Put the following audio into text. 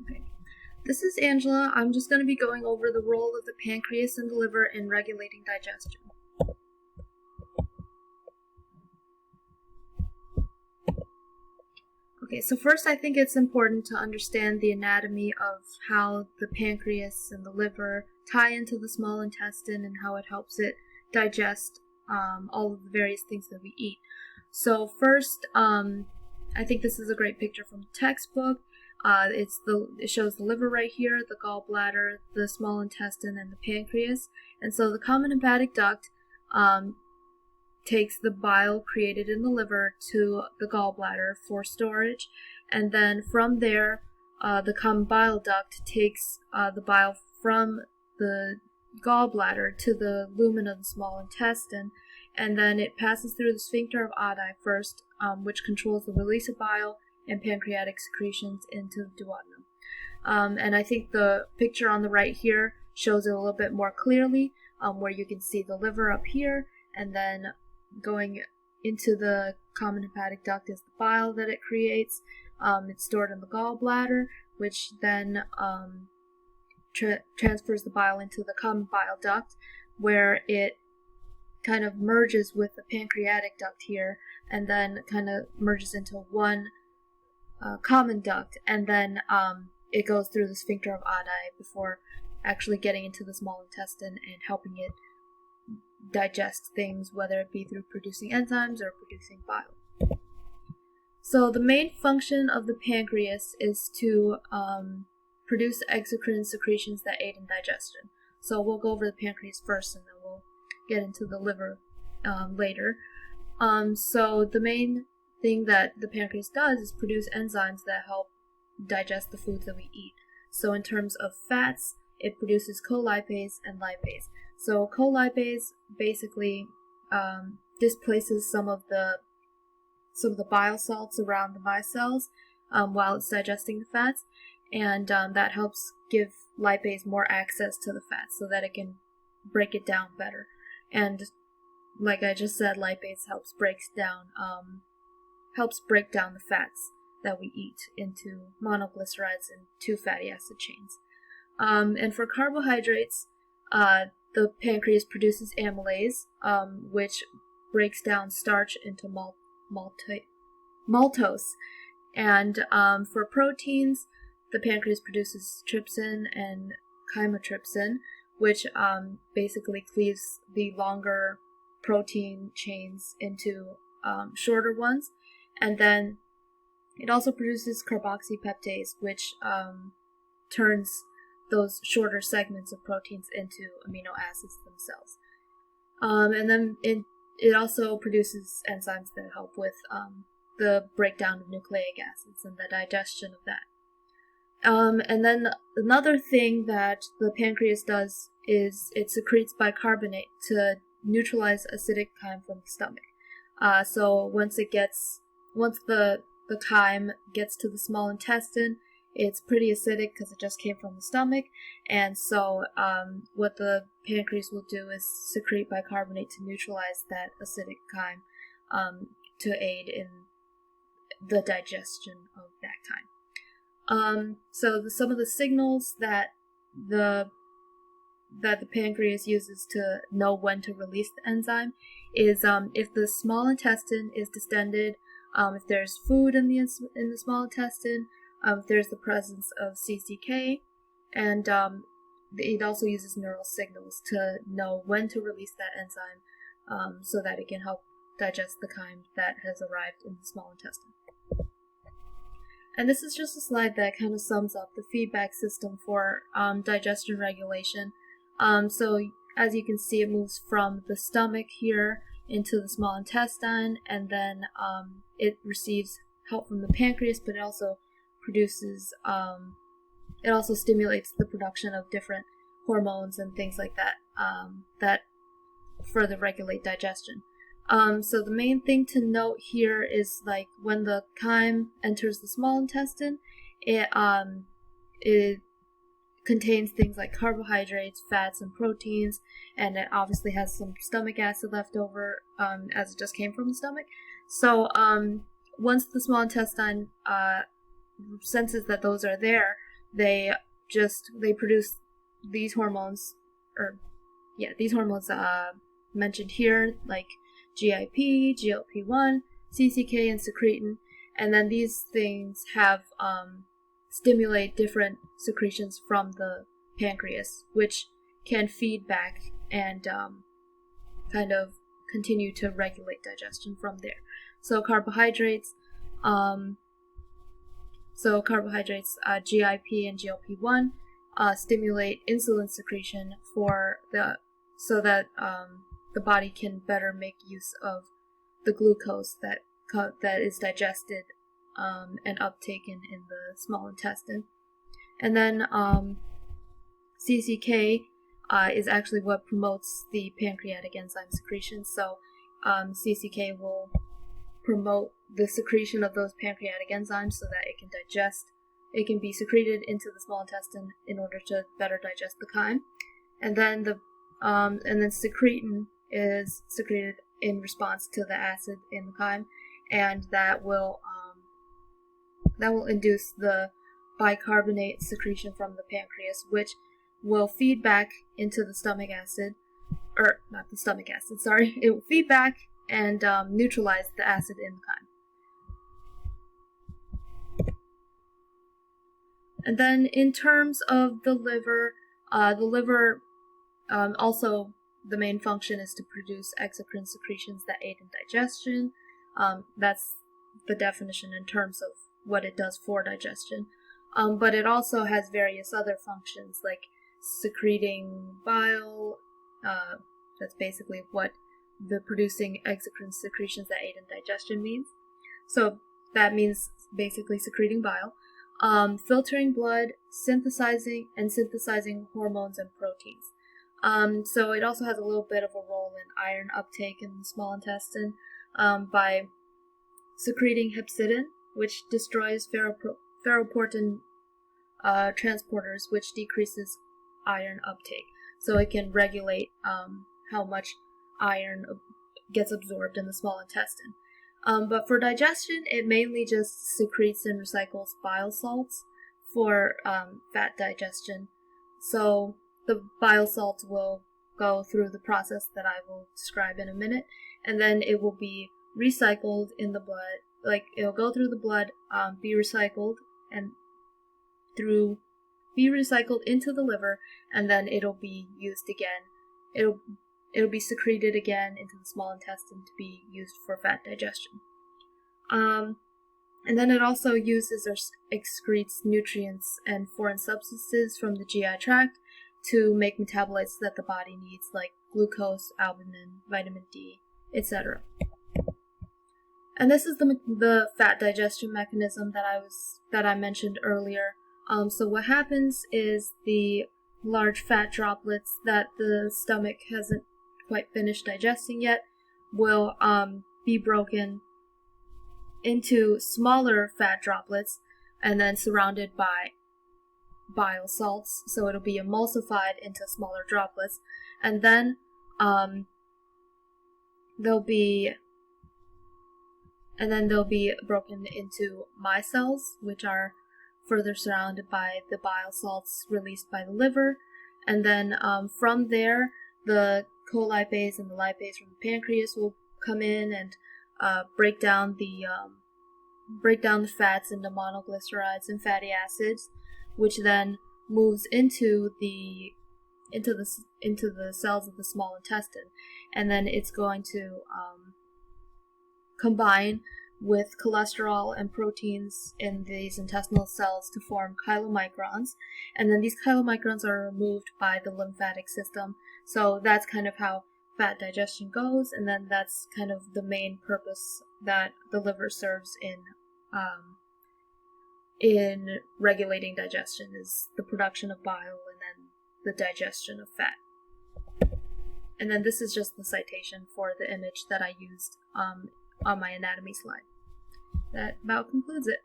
Okay. This is Angela. I'm just going to be going over the role of the pancreas and the liver in regulating digestion. Okay, so first I think it's important to understand the anatomy of how the pancreas and the liver tie into the small intestine and how it helps it digest all of the various things that we eat. So first, I think this is a great picture from the textbook. It shows the liver right here, the gallbladder, the small intestine, and the pancreas. And so the common hepatic duct takes the bile created in the liver to the gallbladder for storage, and then from there, the common bile duct takes the bile from the gallbladder to the lumen of the small intestine, and then it passes through the sphincter of Oddi first, which controls the release of bile and pancreatic secretions into the duodenum. And I think the picture on the right here shows it a little bit more clearly, where you can see the liver up here, and then going into the common hepatic duct is the bile that it creates. It's stored in the gallbladder, which then transfers the bile into the common bile duct, where it kind of merges with the pancreatic duct here, and then kind of merges into one common duct, and then it goes through the sphincter of Oddi before actually getting into the small intestine and helping it digest things, whether it be through producing enzymes or producing bile. So the main function of the pancreas is to produce exocrine secretions that aid in digestion. So we'll go over the pancreas first, and then we'll get into the liver later. So the main thing that the pancreas does is produce enzymes that help digest the foods that we eat. So in terms of fats, it produces colipase and lipase. So colipase basically displaces some of the bile salts around the micelles while it's digesting the fats, and that helps give lipase more access to the fats so that it can break it down better. And like I just said, lipase helps break down the fats that we eat into monoglycerides and two fatty acid chains. And for carbohydrates, the pancreas produces amylase, which breaks down starch into maltose. And for proteins, the pancreas produces trypsin and chymotrypsin, which basically cleaves the longer protein chains into shorter ones. And then it also produces carboxypeptase, which turns those shorter segments of proteins into amino acids themselves. And then it also produces enzymes that help with the breakdown of nucleic acids and the digestion of that. And then another thing that the pancreas does is it secretes bicarbonate to neutralize acidic chyme from the stomach. So once the chyme gets to the small intestine, it's pretty acidic because it just came from the stomach, and so what the pancreas will do is secrete bicarbonate to neutralize that acidic chyme to aid in the digestion of that chyme. So some of the signals that the pancreas uses to know when to release the enzyme is if the small intestine is distended, if there's food in the small intestine, if there's the presence of CCK, and it also uses neural signals to know when to release that enzyme so that it can help digest the chyme that has arrived in the small intestine. And this is just a slide that kind of sums up the feedback system for digestion regulation. So as you can see, it moves from the stomach here into the small intestine, and then it receives help from the pancreas, but it also stimulates the production of different hormones and things like that that further regulate digestion. So the main thing to note here is like when the chyme enters the small intestine, it contains things like carbohydrates, fats, and proteins, and it obviously has some stomach acid left over as it just came from the stomach. So once the small intestine senses that those are there, they produce these hormones, mentioned here, like GIP, GLP-1, CCK, and secretin. And then these things have stimulate different secretions from the pancreas, which can feed back and kind of continue to regulate digestion from there. So carbohydrates, GIP and GLP-1 stimulate insulin secretion so that the body can better make use of the glucose that is digested and uptaken in the small intestine. And then CCK is actually what promotes the pancreatic enzyme secretion. So CCK will promote the secretion of those pancreatic enzymes so that it can digest. It can be secreted into the small intestine in order to better digest the chyme. And then secretin is secreted in response to the acid in the chyme, and that will induce the bicarbonate secretion from the pancreas, which will feed back into the stomach acid, or not the stomach acid, sorry. It will feed back and neutralize the acid in the chyme. And then in terms of the liver, also the main function is to produce exocrine secretions that aid in digestion. That's the definition in terms of what it does for digestion. But it also has various other functions, like secreting bile. That's basically what the producing exocrine secretions that aid in digestion means. So that means basically secreting bile, filtering blood, synthesizing hormones and proteins. So it also has a little bit of a role in iron uptake in the small intestine by secreting hepcidin, which destroys ferroportin transporters, which decreases iron uptake. So it can regulate how much iron gets absorbed in the small intestine. But for digestion, it mainly just secretes and recycles bile salts for fat digestion. So the bile salts will go through the process that I will describe in a minute, and then it will be recycled in the blood. Like, it'll go through the blood, be recycled into the liver, and then it'll be used again. It'll be secreted again into the small intestine to be used for fat digestion. And then it also uses or excretes nutrients and foreign substances from the GI tract to make metabolites that the body needs, like glucose, albumin, vitamin D, etc. And this is the fat digestion mechanism that I mentioned earlier. So what happens is the large fat droplets that the stomach hasn't quite finished digesting yet will be broken into smaller fat droplets and then surrounded by bile salts, so it'll be emulsified into smaller droplets, and then they'll be broken into micelles, which are further surrounded by the bile salts released by the liver, and then from there the colipase and the lipase from the pancreas will come in and break down the fats into monoglycerides and fatty acids, which then moves into the cells of the small intestine, and then it's going to combine with cholesterol and proteins in these intestinal cells to form chylomicrons, and then these chylomicrons are removed by the lymphatic system. So that's kind of how fat digestion goes, and then that's kind of the main purpose that the liver serves in regulating digestion, is the production of bile and then the digestion of fat. And then this is just the citation for the image that I used on my anatomy slide. That about concludes it.